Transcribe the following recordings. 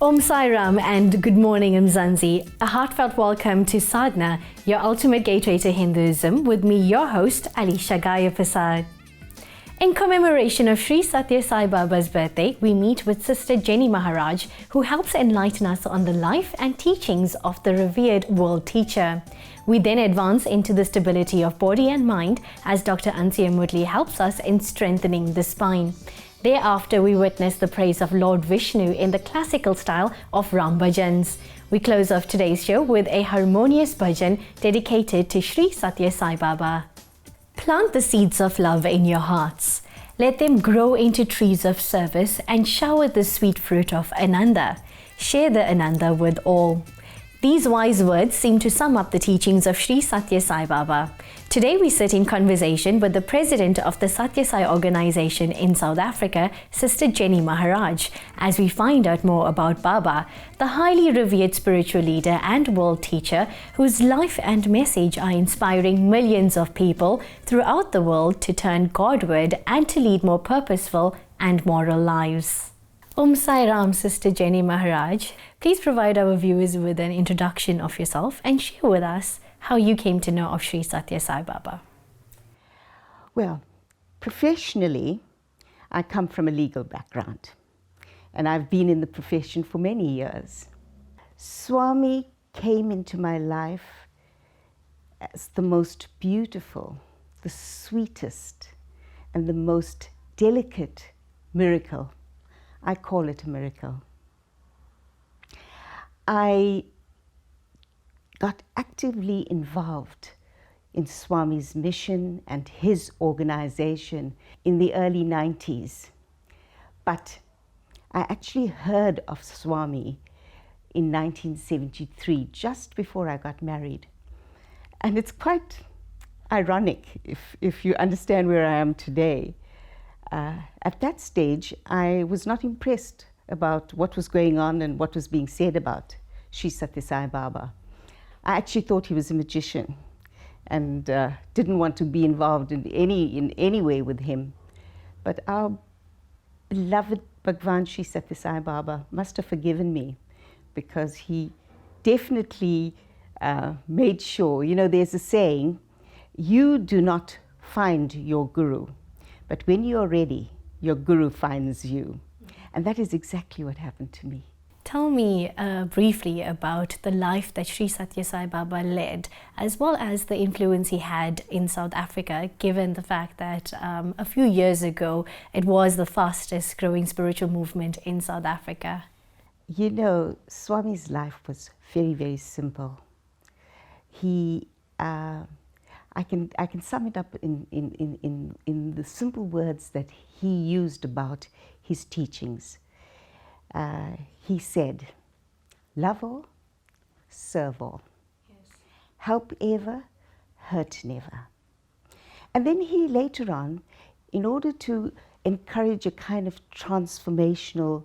Om Sai Ram and good morning Mzansi. A heartfelt welcome to Sadhana, your ultimate gateway to Hinduism, with me, your host, Alisha Gaya Prasad. In commemoration of Sri Sathya Sai Baba's birthday, we meet with Sister Jenny Maharaj, who helps enlighten us on the life and teachings of the revered world teacher. We then advance into the stability of body and mind as Dr.Ansuyah Moodley helps us in strengthening the spine. Thereafter, we witness the praise of Lord Vishnu in the classical style of Ram Bhajans. We close off today's show with a harmonious bhajan dedicated to Sri Sathya Sai Baba. Plant the seeds of love in your hearts. Let them grow into trees of service and shower the sweet fruit of Ananda. Share the Ananda with all. These wise words seem to sum up the teachings of Sri Sathya Sai Baba. Today we sit in conversation with the president of the Sathya Sai Organisation in South Africa, Sister Jenny Maharaj, as we find out more about Baba, the highly revered spiritual leader and world teacher whose life and message are inspiring millions of people throughout the world to turn Godward and to lead more purposeful and moral lives. Om Sai Ram, Sister Jenny Maharaj. Please provide our viewers with an introduction of yourself and share with us how you came to know of Sri Sathya Sai Baba. Well, professionally, I come from a legal background and I've been in the profession for many years. Swami came into my life as the most beautiful, the sweetest, and the most delicate miracle. I call it a miracle. I got actively involved in Swami's mission and his organization in the early 90s. But I actually heard of Swami in 1973, just before I got married. And it's quite ironic if you understand where I am today. At that stage, I was not impressed about what was going on and what was being said about Sri Sathya Sai Baba. I actually thought he was a magician and didn't want to be involved in any way with him. But our beloved Bhagwan Sri Sathya Sai Baba must have forgiven me, because he definitely made sure, there's a saying, you do not find your guru, but when you're ready, your guru finds you. And that is exactly what happened to me. Tell me briefly about the life that Sri Sathya Sai Baba led, as well as the influence he had in South Africa, given the fact that a few years ago it was the fastest growing spiritual movement in South Africa. Swami's life was very, very simple. I can sum it up in the simple words that he used about his teachings. He said, love all, serve all. Yes. Help ever, hurt never. And then he later on, in order to encourage a kind of transformational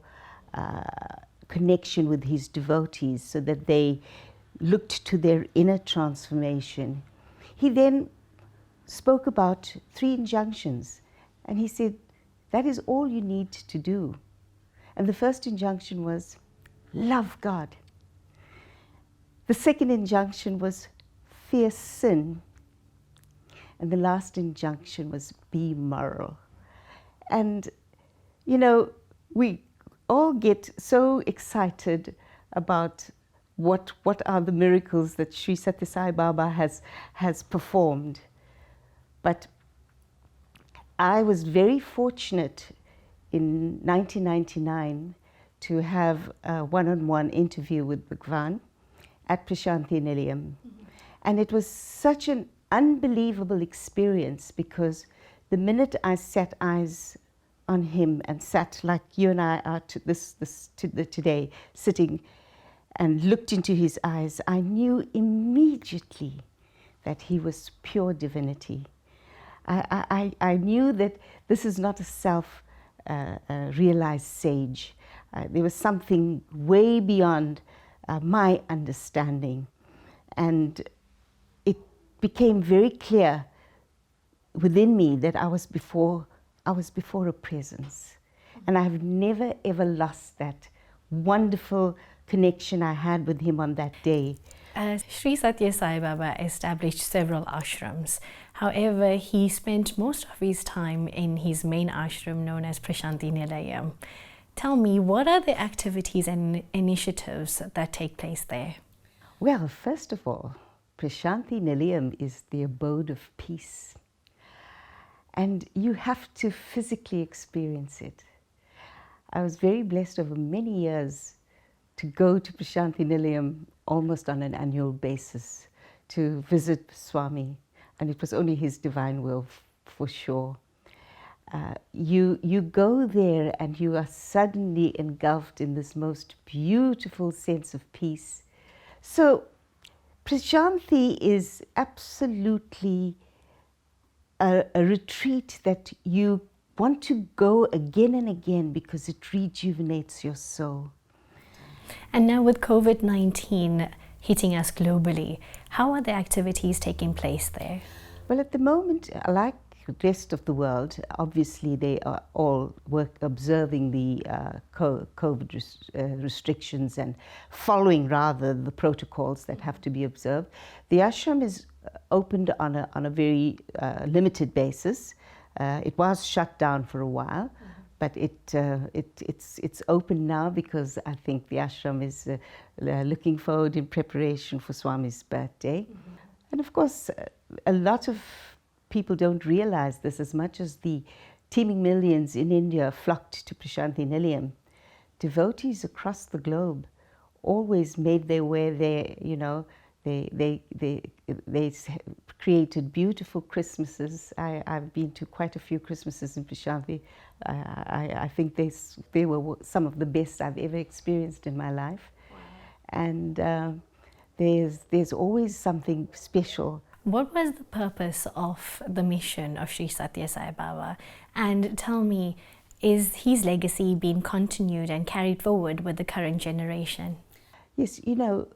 connection with his devotees so that they looked to their inner transformation, he then spoke about 3 injunctions. And he said, that is all you need to do. And the first injunction was, love God. The second injunction was, fear sin. And the last injunction was, be moral. And, we all get so excited about what are the miracles that Sri Sathya Sai Baba has performed. But I was very fortunate in 1999 to have a one-on-one interview with Bhagwan at Prashanthi Nilayam. And it was such an unbelievable experience, because the minute I set eyes on him and sat like you and I are today, sitting and looked into his eyes, I knew immediately that he was pure divinity. I knew that this is not a self-realized sage. There was something way beyond my understanding. And it became very clear within me that I was before a presence. And I've never ever lost that wonderful connection I had with him on that day. Sri Sathya Sai Baba established several ashrams. However, he spent most of his time in his main ashram known as Prashanti Nilayam. Tell me, what are the activities and initiatives that take place there? Well, first of all, Prashanti Nilayam is the abode of peace. And you have to physically experience it. I was very blessed over many years to go to Prashanti Nilayam almost on an annual basis to visit Swami. And it was only his divine will for sure. You go there and you are suddenly engulfed in this most beautiful sense of peace. So Prashanti is absolutely a retreat that you want to go again and again because it rejuvenates your soul. And now with COVID-19 hitting us globally, how are the activities taking place there? Well, at the moment, like the rest of the world, obviously they are all observing the COVID restrictions and following rather the protocols that have to be observed. The ashram is opened on a very limited basis. It was shut down for a while, but it's open now because I think the ashram is looking forward in preparation for Swami's birthday. And of course, a lot of people don't realize this. As much as the teeming millions in India flocked to Prashanti Nilayam, devotees across the globe always made their way there. You know, they created beautiful Christmases. I've been to quite a few Christmases in Prashanti. I think they were some of the best I've ever experienced in my life. Wow. And there's always something special. What was the purpose of the mission of Sri Sathya Sai Baba? And tell me, is his legacy being continued and carried forward with the current generation? Yes, you know,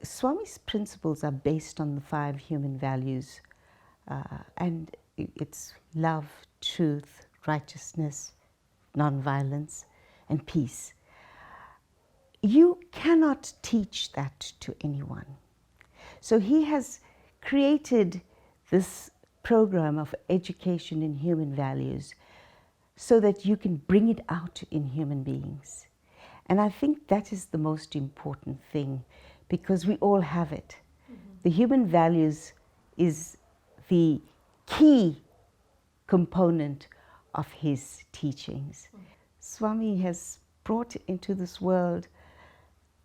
Swami's principles are based on the 5 human values, and it's love, truth, righteousness, non-violence, and peace. You cannot teach that to anyone. So he has created this program of education in human values so that you can bring it out in human beings. And I think that is the most important thing, because we all have it. The human values is the key component of his teachings. Swami has brought into this world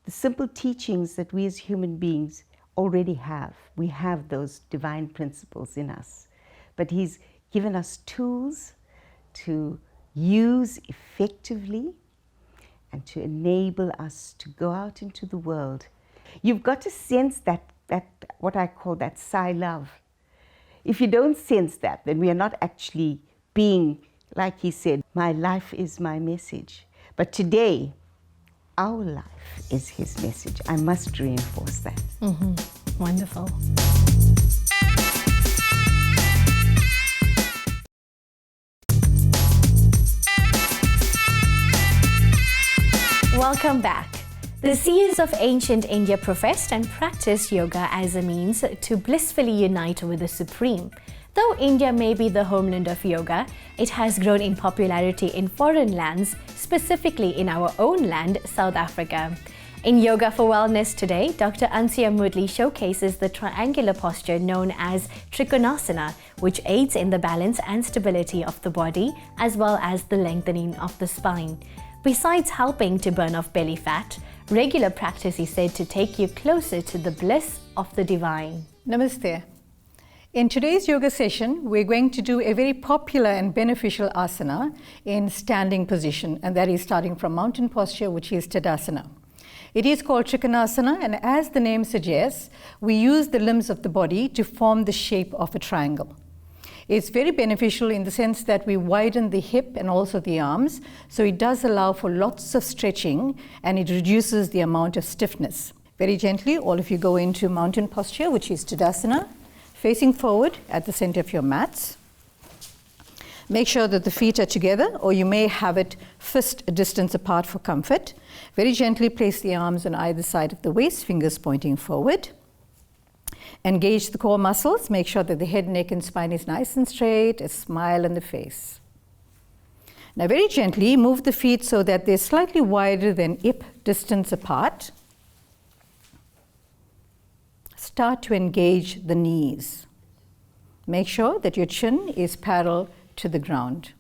the simple teachings that we as human beings already have. We have those divine principles in us. But he's given us tools to use effectively and to enable us to go out into the world. You've got to sense that what I call that Sai love. If you don't sense that, then we are not actually being, like he said, my life is my message. But today, our life is his message. I must reinforce that. Wonderful. Welcome back. The seers of ancient India professed and practiced yoga as a means to blissfully unite with the Supreme. Though India may be the homeland of yoga, it has grown in popularity in foreign lands, specifically in our own land, South Africa. In Yoga for Wellness today, Dr.Ansuyah Moodley showcases the triangular posture known as Trikonasana, which aids in the balance and stability of the body, as well as the lengthening of the spine. Besides helping to burn off belly fat, regular practice is said to take you closer to the bliss of the divine. Namaste. In today's yoga session, we're going to do a very popular and beneficial asana in standing position, and that is starting from mountain posture, which is Tadasana. It is called Trikonasana, and as the name suggests, we use the limbs of the body to form the shape of a triangle. It's very beneficial in the sense that we widen the hip and also the arms, so it does allow for lots of stretching and it reduces the amount of stiffness. Very gently, all of you go into mountain posture, which is Tadasana, facing forward at the center of your mats. Make sure that the feet are together, or you may have it fist distance apart for comfort. Very gently place the arms on either side of the waist, fingers pointing forward. Engage the core muscles. Make sure that the head, neck, and spine is nice and straight, a smile on the face. Now very gently move the feet so that they're slightly wider than hip distance apart. Start to engage the knees. Make sure that your chin is parallel to the ground.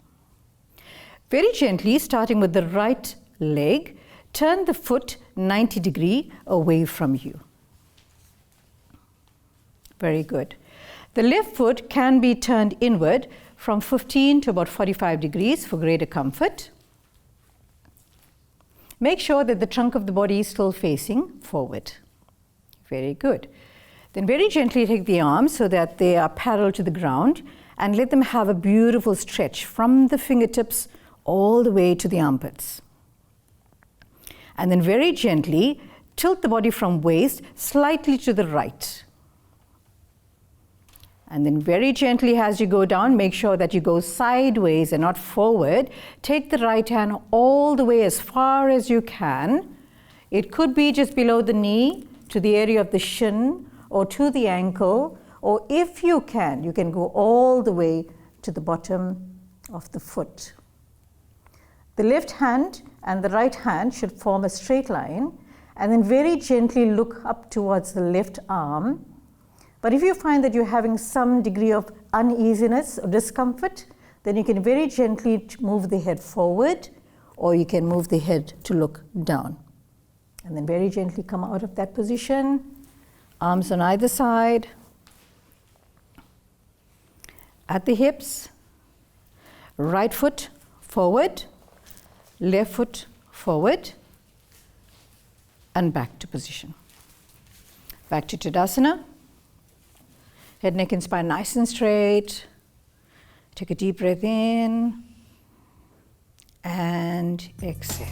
Very gently, starting with the right leg, turn the foot 90 degrees away from you. Very good. The left foot can be turned inward from 15 to about 45 degrees for greater comfort. Make sure that the trunk of the body is still facing forward. Very good. Then very gently take the arms so that they are parallel to the ground and let them have a beautiful stretch from the fingertips all the way to the armpits. And then very gently tilt the body from waist slightly to the right. And then very gently as you go down, make sure that you go sideways and not forward. Take the right hand all the way as far as you can. It could be just below the knee to the area of the shin or to the ankle, or if you can go all the way to the bottom of the foot. The left hand and the right hand should form a straight line, and then very gently look up towards the left arm. But if you find that you're having some degree of uneasiness or discomfort, then you can very gently move the head forward, or you can move the head to look down. And then very gently come out of that position, arms on either side, at the hips, right foot forward, left foot forward, and back to position. Back to Tadasana. Head, neck, and spine nice and straight. Take a deep breath in and exhale.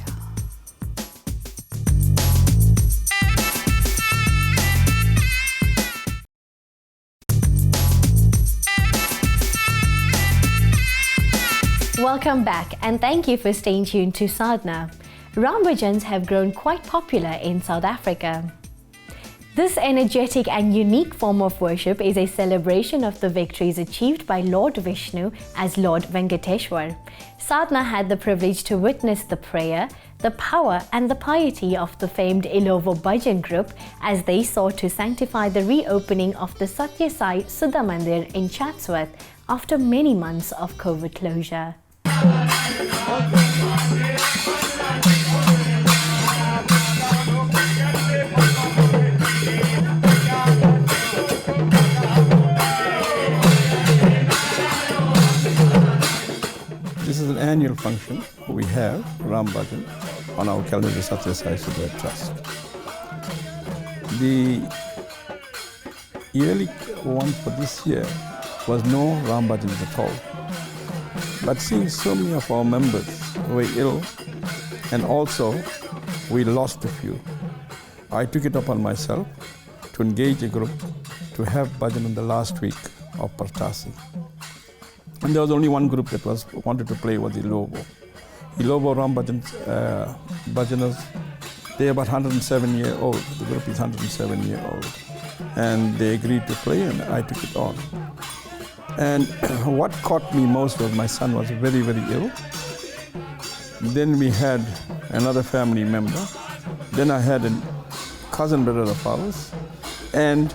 Welcome back, and thank you for staying tuned to Sadhana. Ram Bhajans have grown quite popular in South Africa. This energetic and unique form of worship is a celebration of the victories achieved by Lord Vishnu as Lord Venkateshwar. Sadhana had the privilege to witness the prayer, the power and the piety of the famed Ilovo Bhajan group as they sought to sanctify the reopening of the Sathya Sai Sudha Mandir in Chatsworth after many months of COVID closure. This is an annual function we have, Ram Bhajan, on our calendar, the Sathya Sai Baba Trust. The yearly one for this year was no Ram Bhajans at all. But seeing so many of our members were ill, and also we lost a few, I took it upon myself to engage a group to have bhajan in the last week of Partasi. And there was only one group that wanted to play was Ilovo. Ilovo Ram Bhajans, Bhajanas, they're about 107 years old. The group is 107 years old. And they agreed to play, and I took it on. And what caught me most was my son was very, very ill. Then we had another family member. Then I had a cousin brother of ours, and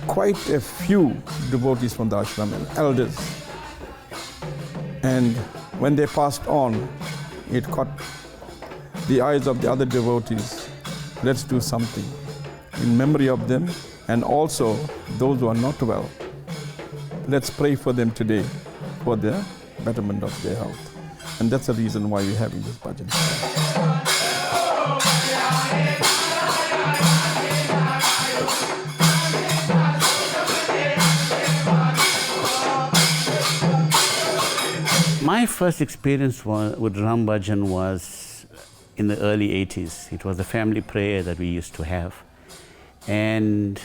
quite a few devotees from the ashram and elders. And when they passed on, it caught the eyes of the other devotees. Let's do something in memory of them, and also those who are not well. Let's pray for them today for the betterment of their health. And that's the reason why we're having this bhajan. My first experience with Ram Bhajan was in the early 80s. It was a family prayer that we used to have. And,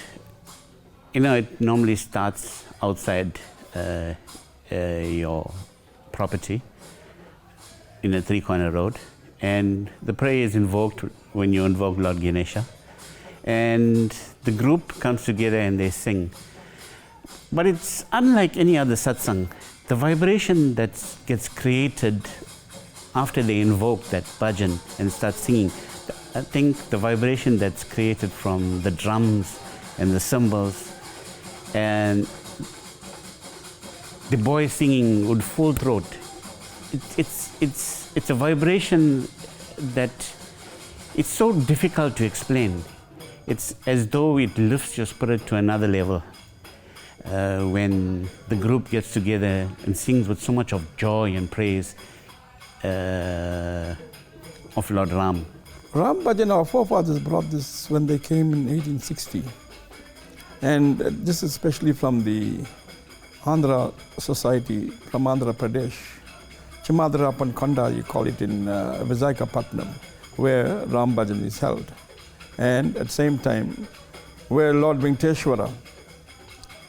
it normally starts outside your property in a three-corner road, and the prayer is invoked when you invoke Lord Ganesha, and the group comes together and they sing. But it's unlike any other satsang. The vibration that gets created after they invoke that bhajan and start singing, I think the vibration that's created from the drums and the cymbals and the boy singing with full throat, it's a vibration that it's so difficult to explain. It's as though it lifts your spirit to another level when the group gets together and sings with so much of joy and praise of Lord Ram. Ram Bhajan, our forefathers brought this when they came in 1860. And this is especially from the Andhra society, from Andhra Pradesh. Chimadarapan Konda, you call it in Visakhapatnam, where Ram Bhajan is held. And at the same time, where Lord Venkateshwara,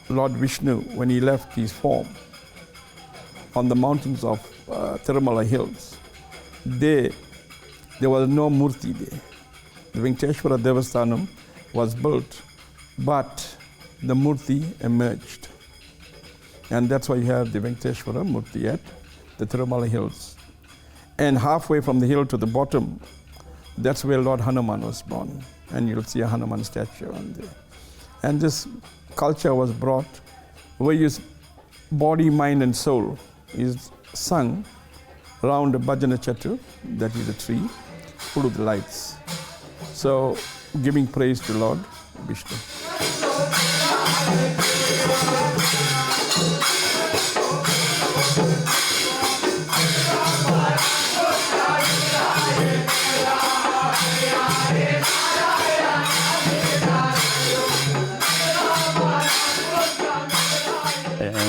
Lord Vishnu, when he left his form on the mountains of Tirumala hills, there was no murti there. The Venkateshwara Devasthanam was built, but the murti emerged. And that's why you have the Venkateshwara murti at the Tirumala hills. And halfway from the hill to the bottom, that's where Lord Hanuman was born. And you'll see a Hanuman statue on there. And this culture was brought where his body, mind and soul is sung around a bhajana chatu, that is a tree, full of the lights. So giving praise to Lord Vishnu.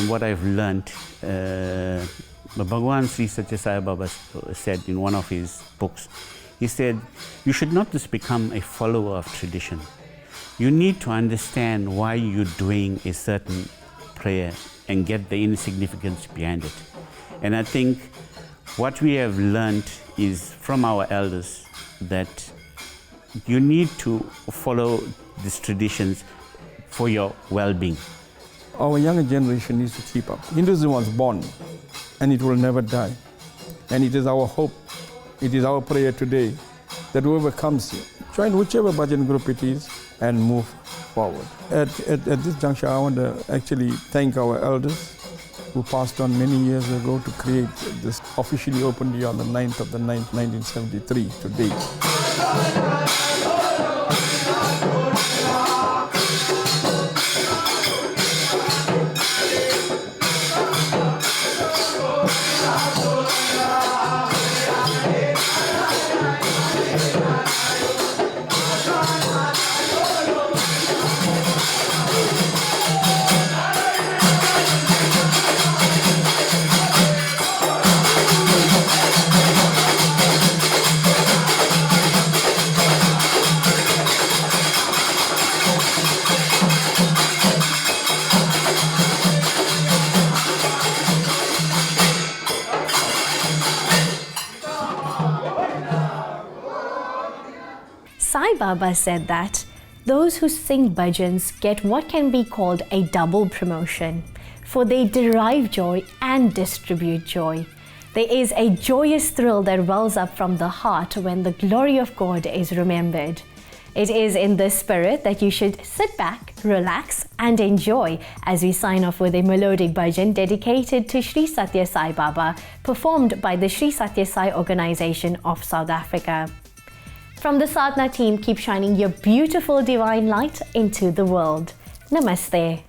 What I've learned, Bhagwan Sri Sathya Sai Baba said in one of his books, he said, you should not just become a follower of tradition. You need to understand why you're doing a certain prayer and get the insignificance behind it. And I think what we have learned is from our elders that you need to follow these traditions for your well-being. Our younger generation needs to keep up. Hinduism was born and it will never die. And it is our hope, it is our prayer today that whoever comes here, join whichever bhajan group it is and move forward. At this juncture, I want to actually thank our elders who passed on many years ago to create this, officially opened here on the 9th of the 9th, 1973 to date. Sai Baba said that those who sing bhajans get what can be called a double promotion, for they derive joy and distribute joy. There is a joyous thrill that wells up from the heart when the glory of God is remembered. It is in this spirit that you should sit back, relax and enjoy as we sign off with a melodic bhajan dedicated to Sri Sathya Sai Baba, performed by the Sri Sathya Sai Organisation of South Africa. From the Sadhana team, keep shining your beautiful divine light into the world. Namaste.